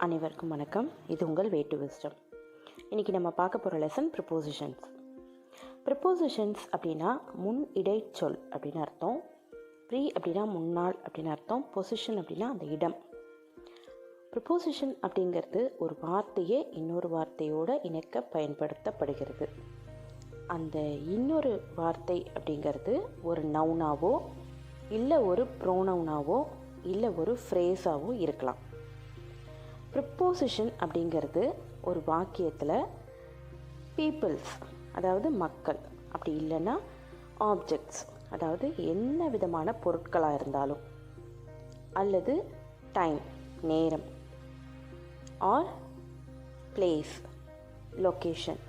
அனைவருக்கும் வணக்கம். இது உங்கள் வே டு விஸ்டம். இன்றைக்கி நம்ம பார்க்க போகிற லெசன் ப்ரிப்போசிஷன்ஸ். ப்ரிப்போசிஷன்ஸ் அப்படின்னா முன் இடைச்சொல் அப்படின்னு அர்த்தம். ப்ரீ அப்படின்னா முன்னாள் அப்படின்னு அர்த்தம். பொசிஷன் அப்படின்னா அந்த இடம். ப்ரிப்போசிஷன் அப்படிங்கிறது ஒரு வார்த்தையே இன்னொரு வார்த்தையோடு இணைக்க பயன்படுத்தப்படுகிறது. அந்த இன்னொரு வார்த்தை அப்படிங்கிறது ஒரு நவுனாவோ இல்லை ஒரு ப்ரோனவுனாவோ இல்லை ஒரு ஃப்ரேஸாவோ இருக்கலாம். ப்ரிப்போசிஷன் அப்படிங்கிறது ஒரு வாக்கியத்தில் பீப்புள்ஸ், அதாவது மக்கள், அப்படி இல்லைன்னா ஆப்ஜெக்ட்ஸ், அதாவது என்ன விதமான பொருட்களாக இருந்தாலும், அல்லது டைம், நேரம், ஆர் பிளேஸ், லொக்கேஷன்,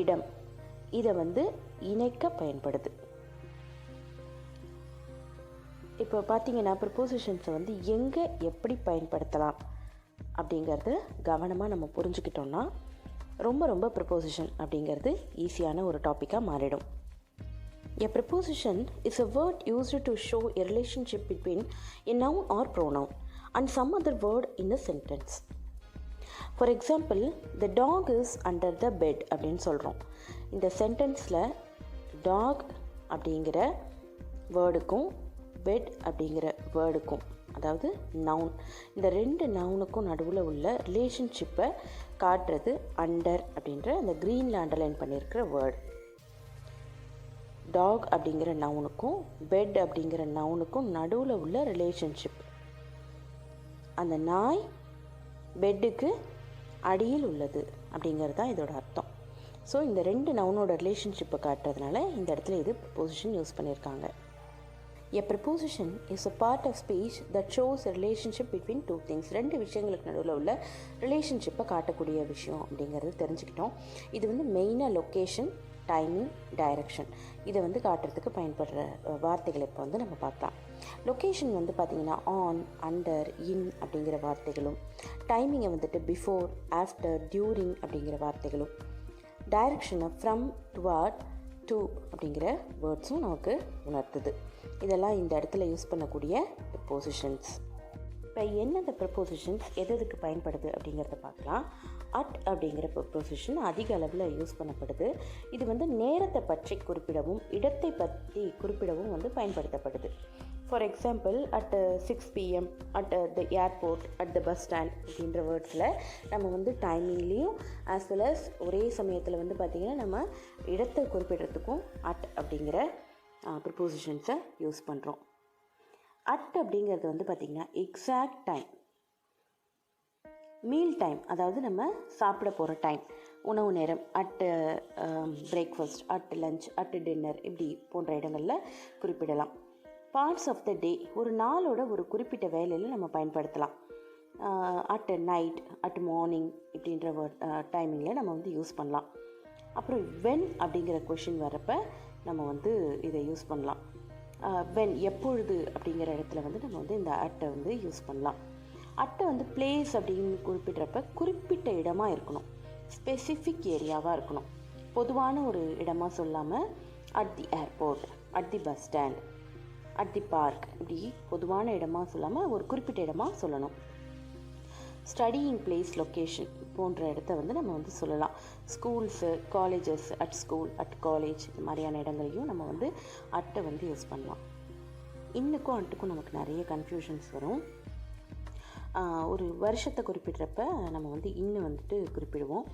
இடம், இதை இணைக்க பயன்படுது. இப்போ பார்த்தீங்கன்னா ப்ரிப்போசிஷன்ஸை எங்கே எப்படி பயன்படுத்தலாம் அப்படிங்கிறது கவனமாக நம்ம புரிஞ்சுக்கிட்டோன்னா ரொம்ப ப்ரிப்போசிஷன் அப்படிங்கிறது ஈஸியான ஒரு டாப்பிக்காக மாறிடும். A preposition is a word used to show a relationship between a noun or pronoun and some other word in a sentence. For example, the dog is under the bed அப்படின்னு சொல்கிறோம். இந்த சென்டென்ஸில் talk அப்படிங்கிற வேர்டுக்கும் bed அப்படிங்கிற வேர்டுக்கும், அதாவது noun, இந்த ரெண்டு நவுனுக்கும் நடுவில் உள்ள ரிலேஷன்ஷிப்பை காட்டுறது அண்டர் அப்படின்ற அந்த க்ரீனில் அண்டர்லைன் பண்ணியிருக்கிற வேர்டு. டாக் அப்படிங்கிற நவுனுக்கும் பெட் அப்படிங்கிற நவுனுக்கும் நடுவில் உள்ள ரிலேஷன்ஷிப், அந்த நாய் பெட்டுக்கு அடியில் உள்ளது அப்படிங்கிறது தான் இதோட அர்த்தம். ஸோ இந்த ரெண்டு நவுனோட ரிலேஷன்ஷிப்பை காட்டுறதுனால இந்த இடத்துல இது ப்ரிப்போசிஷன் யூஸ் பண்ணியிருக்காங்க. A preposition is a part of speech that shows a relationship between two things. ரெண்டு விஷயங்களுக்கு நடுவில் உள்ள ரிலேஷன்ஷிப்பை காட்டக்கூடிய விஷயம் அப்படிங்கிறது தெரிஞ்சுக்கிட்டோம். இது மெயினாக லொக்கேஷன், டைமிங், டைரக்ஷன், இதை காட்டுறதுக்கு பயன்படுற வார்த்தைகளை இப்போ நம்ம பார்க்கலாம். லொக்கேஷன் பார்த்திங்கன்னா ஆன், அண்டர், இன் அப்படிங்கிற வார்த்தைகளும், டைமிங்கை பிஃபோர், ஆஃப்டர், டியூரிங் அப்படிங்கிற வார்த்தைகளும், டைரக்ஷனை ஃப்ரம், டுவார்ட், டு அப்படிங்கிற வேர்ட்ஸும் நமக்கு உணர்த்துது. இதெல்லாம் இந்த இடத்துல யூஸ் பண்ணக்கூடிய ப்ரிப்போசிஷன்ஸ். இப்போ என்னென்ன ப்ரிப்போசிஷன்ஸ் எதுக்கு பயன்படுது அப்படிங்கிறத பார்க்கலாம். அட் அப்படிங்கிற ப்ரிப்போசிஷன் அதிக அளவில் யூஸ் பண்ணப்படுது. இது நேரத்தை பற்றி குறிப்பிடவும் இடத்தை பற்றி குறிப்பிடவும் பயன்படுத்தப்படுது. For example, at 6 PM, at the airport, at the bus stand அப்படின்ற வேர்ட்ஸில் நம்ம டைமிங்லேயும் ஆஸ் வெல் அஸ் ஒரே சமயத்தில் பார்த்திங்கன்னா நம்ம இடத்தை குறிப்பிடுறதுக்கும் அட் அப்படிங்கிற ப்ரிப்போசிஷன்ஸை யூஸ் பண்ணுறோம். அட் அப்படிங்கிறது பார்த்திங்கன்னா எக்ஸாக்ட் டைம், மீல் டைம், அதாவது நம்ம சாப்பிட போகிற டைம், உணவு நேரம், at breakfast, at lunch, at dinner, இப்படி போன்ற இடங்களில் குறிப்பிடலாம். பார்ட்ஸ் ஆஃப் த டே, ஒரு நாளோட ஒரு குறிப்பிட்ட வேலையில் நம்ம பயன்படுத்தலாம். அட் நைட், அட் மார்னிங் இப்படின்ற டைமிங்கில் நம்ம யூஸ் பண்ணலாம். அப்புறம் வென் அப்படிங்கிற கொஷின் வரப்போ நம்ம இதை யூஸ் பண்ணலாம். வென், எப்பொழுது அப்படிங்கிற இடத்துல நம்ம இந்த அட்டை யூஸ் பண்ணலாம். அட்டை பிளேஸ் அப்படின்னு குறிப்பிட்றப்ப குறிப்பிட்ட இடமாக இருக்கணும், ஸ்பெசிஃபிக் ஏரியாவாக இருக்கணும். பொதுவான ஒரு இடமாக சொல்லாமல் at the airport, at the bus stand, at the park, இப்படி பொதுவான இடமாக சொல்லாமல் ஒரு குறிப்பிட்ட இடமாக சொல்லணும். ஸ்டடியிங் பிளேஸ், லொக்கேஷன் போன்ற இடத்த நம்ம சொல்லலாம். Schools, colleges, at school, at college, இது மாதிரியான இடங்களையும் நம்ம அட்டை யூஸ் பண்ணலாம். இன்னுக்கும் அட்டுக்கும் நமக்கு நிறைய கன்ஃபியூஷன்ஸ் வரும். ஒரு வருஷத்தை குறிப்பிட்றப்ப நம்ம இன்னும் குறிப்பிடுவோம்.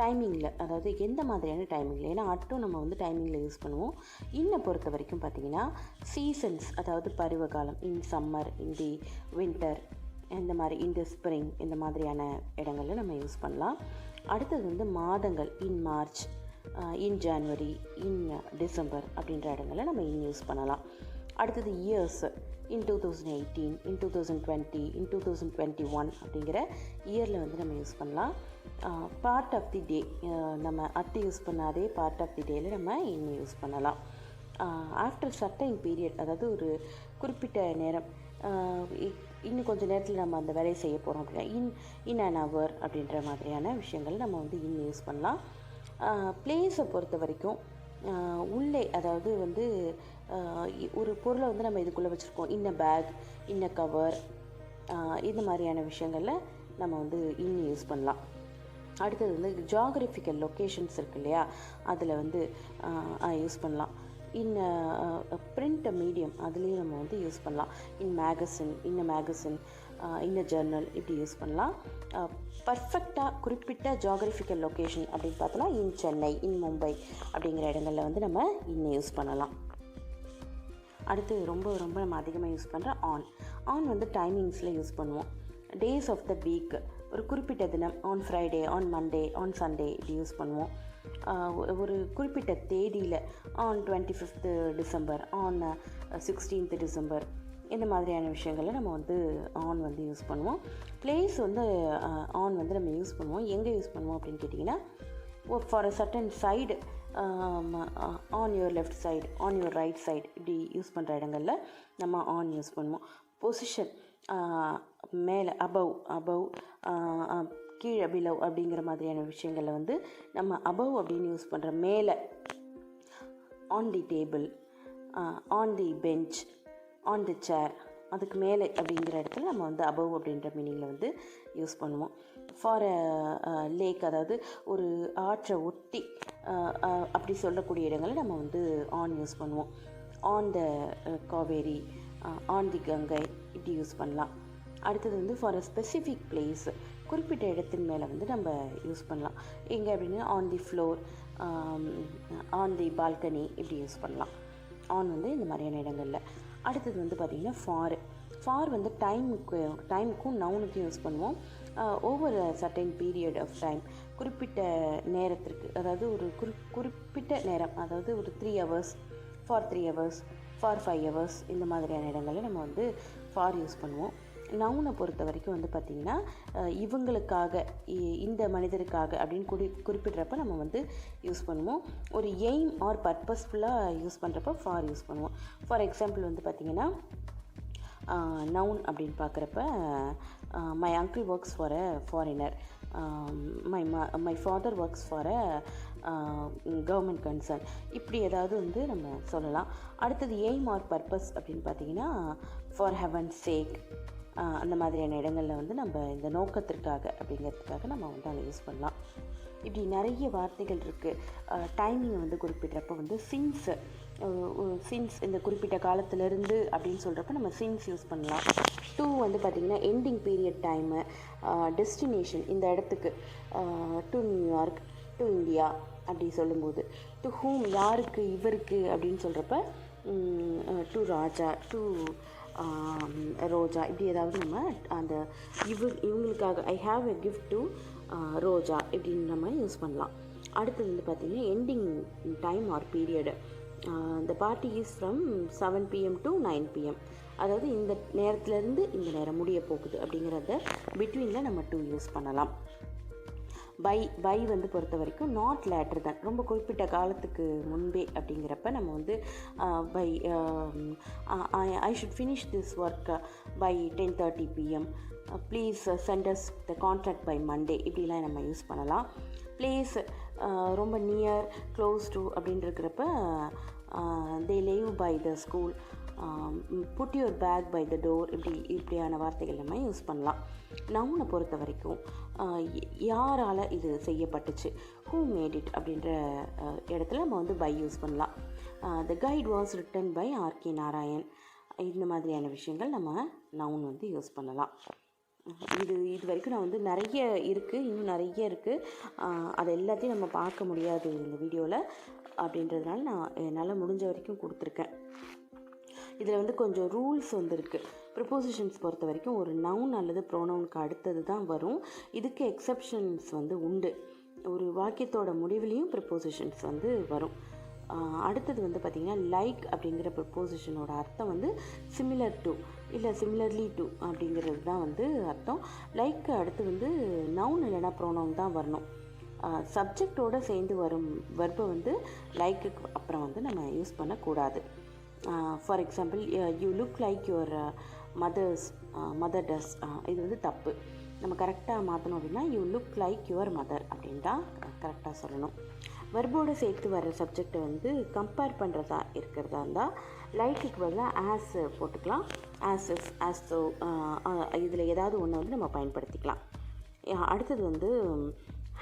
டைமிங்கில், அதாவது எந்த மாதிரியான டைமிங்கில், ஏன்னா அட்டும் நம்ம டைமிங்கில் யூஸ் பண்ணுவோம். இன்னும் பொறுத்த வரைக்கும் பார்த்திங்கன்னா சீசன்ஸ், அதாவது பருவகாலம், இன் சம்மர், இன் தி வின்டர், இந்த மாதிரி இன் தி ஸ்ப்ரிங், இந்த மாதிரியான இடங்களில் நம்ம யூஸ் பண்ணலாம். அடுத்தது மாதங்கள், in March, in January, in December அப்படின்ற இடங்களில் நம்ம இன் யூஸ் பண்ணலாம். அடுத்தது இயர்ஸ், இன் 2018, இன் 2020, இன் 2021 அப்படிங்கிற இயரில் நம்ம யூஸ் பண்ணலாம். பார்ட் ஆஃப் தி டே, நம்ம அட்டு யூஸ் பண்ணாதே பார்ட் ஆஃப் தி டேயில் நம்ம இன்னும் யூஸ் பண்ணலாம். ஆஃப்டர் சர்டைன் பீரியட், அதாவது ஒரு குறிப்பிட்ட நேரம், இன்னும் கொஞ்சம் நேரத்தில் நம்ம அந்த வேலையை செய்ய போகிறோம் அப்படின்னா இன் அன் ஹவர் அப்படின்ற மாதிரியான விஷயங்கள் நம்ம இன்னும் யூஸ் பண்ணலாம். பிளேஸை பொறுத்த வரைக்கும் உள்ளே, அதாவது ஒரு பொருளை நம்ம இதுக்குள்ளே வச்சுருக்கோம், இன்ன பேக், இன்ன கவர், இந்த மாதிரியான விஷயங்களில் நம்ம வந்து இன் யூஸ் பண்ணலாம். அடுத்தது வந்து ஜியாகிரபிக்கல் லொக்கேஷன்ஸ் இருக்கு இல்லையா, அதில் வந்து யூஸ் பண்ணலாம். இன் பிரிண்ட் மீடியம் அதுலேயும் நம்ம வந்து யூஸ் பண்ணலாம். இன் மேகசின் இன் ஜர்னல் இப்படி யூஸ் பண்ணலாம். பர்ஃபெக்டாக குறிப்பிட்ட ஜியாகிரபிக்கல் லொக்கேஷன் அப்படின்னு பார்த்தோன்னா இன் சென்னை, இன் மும்பை அப்படிங்கிற இடங்களில் வந்து நம்ம இன்னும் யூஸ் பண்ணலாம். அடுத்து ரொம்ப நம்ம அதிகமாக யூஸ் பண்ணுற ஆன் வந்து டைமிங்ஸில் யூஸ் பண்ணுவோம். டேஸ் ஆஃப் த வீக், ஒரு குறிப்பிட்ட தினம், on Friday, on Monday, on Sunday இப்படி யூஸ் பண்ணுவோம். ஒரு குறிப்பிட்ட தேதியில் on 25th December, on 16th December, இந்த மாதிரியான விஷயங்களில் நம்ம வந்து ஆன் வந்து யூஸ் பண்ணுவோம். பிளேஸ் வந்து ஆன் வந்து நம்ம யூஸ் பண்ணுவோம். எங்கே யூஸ் பண்ணுவோம் அப்படின்னு கேட்டிங்கன்னா, for a certain side, on your left side, on your right side இப்படி யூஸ் பண்ணுற இடங்களில் நம்ம ஆன் யூஸ் பண்ணுவோம். பொசிஷன், மேலே, அபவ், கீழே, பிலவ் அப்படிங்கிற மாதிரியான விஷயங்களில் வந்து நம்ம அபவ் அப்படின்னு யூஸ் பண்ணுற மேலே, on the table, on the bench, on the chair, அதுக்கு மேலே அப்படிங்கிற இடத்துல நம்ம வந்து அபவ் அப்படின்ற மீனிங்கில் வந்து யூஸ் பண்ணுவோம். ஃபார் லேக், அதாவது ஒரு ஆற்றை ஒட்டி அப்படி சொல்லக்கூடிய இடங்களை நம்ம வந்து ஆன் யூஸ் பண்ணுவோம். On the Kaveri, on the Ganga இப்படி யூஸ் பண்ணலாம். அடுத்தது வந்து ஃபார் அ ஸ்பெசிஃபிக் பிளேஸ், குறிப்பிட்ட இடத்தின் மேலே வந்து நம்ம யூஸ் பண்ணலாம். எங்கே அப்படின்னா on the floor, on the balcony இப்படி யூஸ் பண்ணலாம். ஆன் வந்து இந்த மாதிரியான இடங்களில். அடுத்தது வந்து பார்த்திங்கன்னா ஃபார் வந்து டைமுக்கும் நவுனுக்கும் யூஸ் பண்ணுவோம். Over certain period of time, குறிப்பிட்ட நேரத்திற்கு, அதாவது ஒரு குறிப்பிட்ட நேரம், அதாவது ஒரு 3 hours, for 3 hours, for 5 hours இந்த மாதிரியான இடங்களில் நம்ம வந்து ஃபார் யூஸ் பண்ணுவோம். நவுனை பொறுத்த வரைக்கும் வந்து பார்த்திங்கன்னா, இவங்களுக்காக, இந்த மனிதருக்காக அப்படின்னு குறிப்பிட்றப்ப நம்ம வந்து யூஸ் பண்ணுவோம். ஒரு எய்ம் ஆர் பர்பஸ்ஃபுல்லாக யூஸ் பண்ணுறப்ப ஃபார் யூஸ் பண்ணுவோம். ஃபார் எக்ஸாம்பிள் வந்து பார்த்திங்கன்னா, நவுன் அப்படின்னு பார்க்குறப்ப, my uncle works for a foreigner, my father works for a government concern, இப்படி ஏதாவது வந்து நம்ம சொல்லலாம். அடுத்தது எய்ம் ஆர் பர்பஸ் அப்படின்னு பார்த்திங்கன்னா, ஃபார் ஹெவன்ஸ் சேக், அந்த மாதிரியான இடங்களில் வந்து நம்ம இந்த நோக்கத்திற்காக அப்படிங்கிறதுக்காக நம்ம வந்து அதை யூஸ் பண்ணலாம். இப்படி நிறைய வார்த்தைகள் இருக்குது. டைமிங்கை வந்து குறிப்பிட்றப்ப வந்து சின்ஸ் இந்த குறிப்பிட்ட காலத்திலேருந்து அப்படின்னு சொல்கிறப்ப நம்ம சின்ஸ் யூஸ் பண்ணலாம். டு வந்து பார்த்திங்கன்னா எண்டிங் பீரியட் டைமு, டெஸ்டினேஷன், இந்த இடத்துக்கு, டு நியூயார்க், டு இந்தியா அப்படி சொல்லும்போது, டு ஹூம், யாருக்கு, இவருக்கு அப்படின்னு சொல்கிறப்ப டு ராஜா, டு ரோஜா, இப்படி ஏதாவது நம்ம அந்த இவங்களுக்காக, I have a gift to Roja இப்படின்னு நம்ம யூஸ் பண்ணலாம். அடுத்தது வந்து பார்த்திங்கன்னா ending time or period, the party is from 7 PM to 9 PM, அதாவது இந்த நேரத்துலேருந்து இந்த நேரம் முடிய போகுது அப்படிங்கிறத பிட்வீனில் நம்ம டு யூஸ் பண்ணலாம். பை வந்து பொறுத்த வரைக்கும் நாட் லேட்டர் தான், ரொம்ப குறிப்பிட்ட காலத்துக்கு முன்பே அப்படிங்கிறப்ப நம்ம வந்து by I should finish this work by 10:30 PM, please send us the contract by Monday இப்படிலாம் நம்ம யூஸ் பண்ணலாம். பிளேஸ் ரொம்ப நியர், க்ளோஸ் டு அப்படின்னு இருக்கிறப்ப they leave by the school, put your bag by the door, இப்படியான வார்த்தைகள் நம்ம use பண்ணலாம். நவுனை பொறுத்த வரைக்கும் யாரால் இது செய்யப்பட்டுச்சு, ஹூ மேட் இட் அப்படின்ற இடத்துல நம்ம வந்து பை யூஸ் பண்ணலாம். The guide was written by R.K. Narayan, இந்த மாதிரியான விஷயங்கள் நம்ம நவுன் வந்து யூஸ் பண்ணலாம். இது வரைக்கும் நான் வந்து நிறைய இருக்குது, இன்னும் நிறைய இருக்குது. அது எல்லாத்தையும் நம்ம பார்க்க முடியாது இந்த வீடியோவில் அப்படின்றதுனால நான் என்னால் முடிஞ்ச வரைக்கும் கொடுத்துருக்கேன். இதில் வந்து கொஞ்சம் ரூல்ஸ் வந்து இருக்குது. ப்ரிப்போசிஷன்ஸ் பொறுத்த வரைக்கும் ஒரு நவுன் அல்லது ப்ரோனவுனுக்கு அடுத்தது தான் வரும். இதுக்கு எக்ஸப்ஷன்ஸ் வந்து உண்டு. ஒரு வாக்கியத்தோட முடிவுலேயும் ப்ரிப்போசிஷன்ஸ் வந்து வரும். அடுத்தது வந்து பார்த்திங்கன்னா, லைக் அப்படிங்கிற ப்ரிப்போசிஷனோட அர்த்தம் வந்து சிமிலர் டு இல்லை சிமிலர்லி டு அப்படிங்கிறது தான் வந்து அர்த்தம். லைக் அடுத்து வந்து நவுன் இல்லைனா ப்ரோனவுன் தான் வரணும். சப்ஜெக்டோடு சேர்ந்து வரும் வெர்பை வந்து லைக்குக்கு அப்புறம் வந்து நம்ம யூஸ் பண்ணக்கூடாது. For example, you look like your mother does, இது வந்து தப்பு. நம்ம கரெக்டாக மாற்றணும் அப்படின்னா you look like your mother அப்படின்னு தான் கரெக்டாக சொல்லணும். வெர்போடு சேர்த்து வர சப்ஜெக்டை வந்து கம்பேர் பண்ணுறதா இருக்கிறதா இருந்தால் லைக்குக்கு பதிலாக ஆஸ் போட்டுக்கலாம். ஆஸ் இஸ், ஆஸ் ஸோ, இதில் ஏதாவது ஒன்று வந்து நம்ம பயன்படுத்திக்கலாம். அடுத்தது வந்து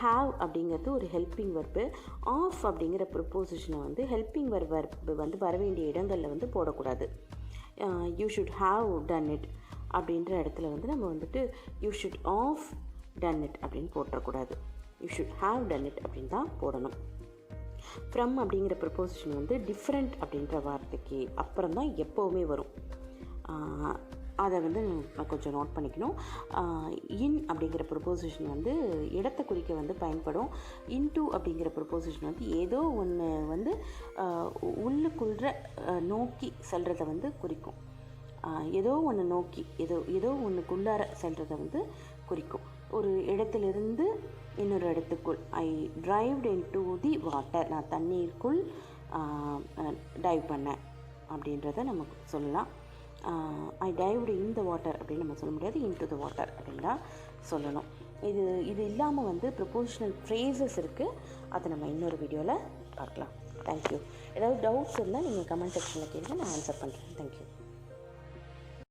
ஹாவ் அப்படிங்கிறது ஒரு ஹெல்பிங் வெர்பு. ஆஃப் அப்படிங்கிற ப்ரிப்போசிஷனை வந்து ஹெல்பிங் வெர்பு வந்து வர வேண்டிய இடங்களில் வந்து போடக்கூடாது. You should have done it அப்படின்ற இடத்துல வந்து நம்ம வந்துட்டு you should of done it அப்படின்னு போட்டுறக்கூடாது. You should have done it அப்படின்னு தான் போடணும். ஃப்ரம் அப்படிங்கிற ப்ரிப்போசிஷன் வந்து டிஃப்ரெண்ட் அப்படின்ற வார்த்தைக்கு அப்புறம் தான் எப்போவுமே வரும். அதை வந்து கொஞ்சம் நோட் பண்ணிக்கணும். இன் அப்படிங்கிற ப்ரிப்போசிஷன் வந்து இடத்தை குறிக்க வந்து பயன்படும். இன்டு அப்படிங்கிற ப்ரிப்போசிஷன் வந்து ஏதோ ஒன்று வந்து உள்ளுக்குள்ள நோக்கி செல்றதை வந்து குறிக்கும். ஏதோ ஒன்று நோக்கி ஏதோ ஒன்றுக்குள்ளார செல்றதை வந்து குறிக்கும். ஒரு இடத்துலேருந்து இன்னொரு இடத்துக்குள். ஐ டிரைவ்ட் இன்டு தி வாட்டர், நான் தண்ணீருக்குள் டைவ் பண்ணேன் அப்படின்றத நம்ம சொல்லலாம். ஐ டைவ்டு இன் த வாட்டர் அப்படின்னு நம்ம சொல்ல முடியாது, இன் டு த வாட்டர் அப்படின்னு தான் சொல்லணும். இது இல்லாமல் வந்து ப்ரொபோஷனல் ஃப்ரேசஸ் இருக்குது. அதை நம்ம இன்னொரு வீடியோவில் பார்க்கலாம். தேங்க்யூ. ஏதாவது டவுட்ஸ் இருந்தால் நீங்கள் கமெண்ட் செக்ஷனில் கேளுங்க, நான் ஆன்சர் பண்ணுறேன். தேங்க்யூ.